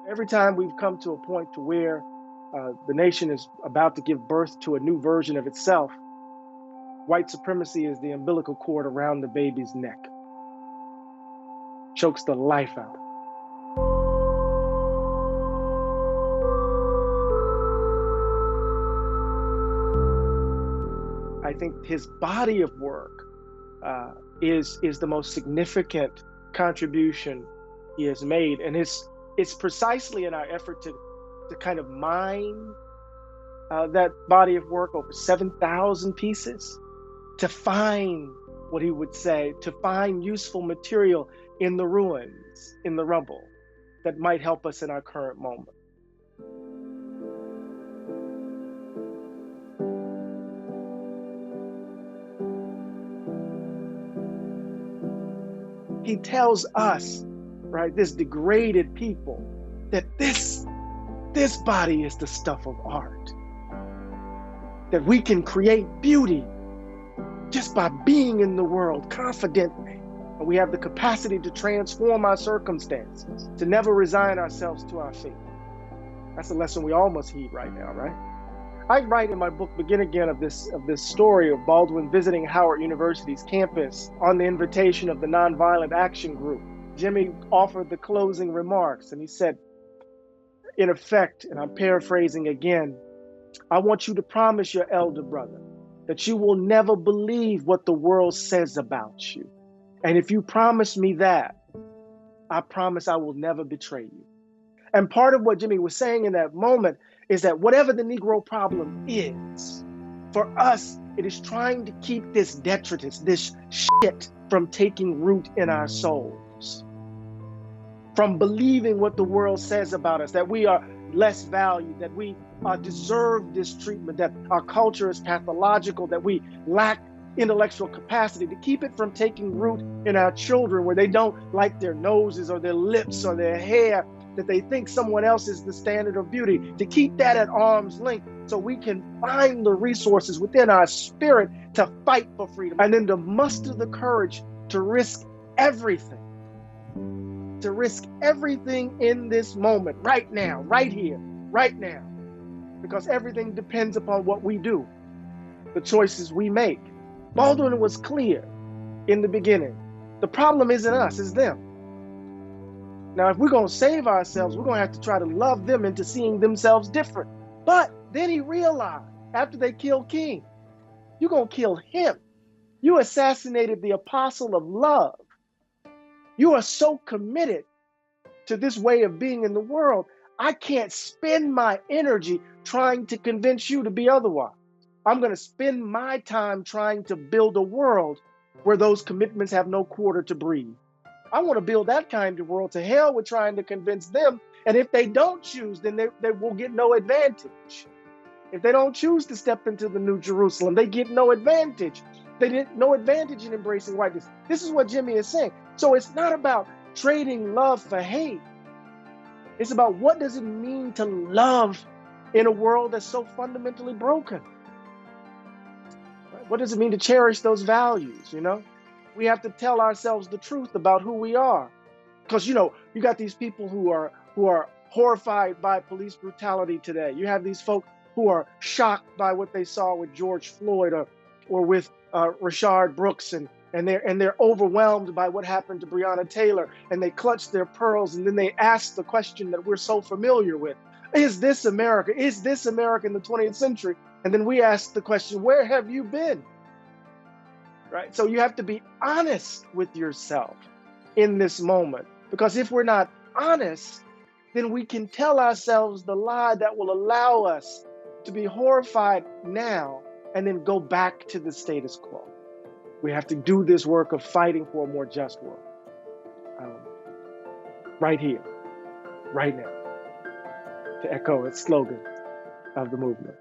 Every time we've come to a point to where the nation is about to give birth to a new version of itself, white supremacy is the umbilical cord around the baby's neck, chokes the life out. I think his body of work is the most significant contribution he has made, and it's precisely in our effort to kind of mine that body of work, over 7,000 pieces, to find what he would say, to find useful material in the ruins, in the rubble, that might help us in our current moment. He tells us, right, this degraded people, that this body is the stuff of art. That we can create beauty just by being in the world confidently. And we have the capacity to transform our circumstances, to never resign ourselves to our fate. That's a lesson we all must heed right now, right? I write in my book, Begin Again, of this story of Baldwin visiting Howard University's campus on the invitation of the Nonviolent Action Group. Jimmy offered the closing remarks, and he said, in effect, and I'm paraphrasing again, I want you to promise your elder brother that you will never believe what the world says about you. And if you promise me that, I promise I will never betray you. And part of what Jimmy was saying in that moment is that whatever the Negro problem is, for us, it is trying to keep this detritus, this shit, from taking root in our souls. From believing what the world says about us, that we are less valued, that we deserve this treatment, that our culture is pathological, that we lack intellectual capacity, to keep it from taking root in our children, where they don't like their noses or their lips or their hair, that they think someone else is the standard of beauty, to keep that at arm's length so we can find the resources within our spirit to fight for freedom, and then to muster the courage to risk everything. To risk everything in this moment, right now, right here, right now. Because everything depends upon what we do, the choices we make. Baldwin was clear in the beginning. The problem isn't us, it's them. Now, if we're going to save ourselves, we're going to have to try to love them into seeing themselves different. But then he realized, after they killed King, you're going to kill him. You assassinated the apostle of love. You are so committed to this way of being in the world, I can't spend my energy trying to convince you to be otherwise. I'm going to spend my time trying to build a world where those commitments have no quarter to breathe. I want to build that kind of world. To hell with trying to convince them. And if they don't choose, then they will get no advantage. If they don't choose to step into the New Jerusalem, they get no advantage. They get no advantage in embracing whiteness. This is what Jimmy is saying. So it's not about trading love for hate. It's about, what does it mean to love in a world that's so fundamentally broken? What does it mean to cherish those values, you know? We have to tell ourselves the truth about who we are. Because, you know, you got these people who are horrified by police brutality today. You have these folk who are shocked by what they saw with George Floyd or with Rashard Brooks, and they're overwhelmed by what happened to Breonna Taylor, and they clutch their pearls, and then they ask the question that we're so familiar with. Is this America? Is this America in the 20th century? And then we ask the question, where have you been? Right? So you have to be honest with yourself in this moment, because if we're not honest, then we can tell ourselves the lie that will allow us to be horrified now and then go back to the status quo. We have to do this work of fighting for a more just world. Right here, right now, to echo its slogan of the movement.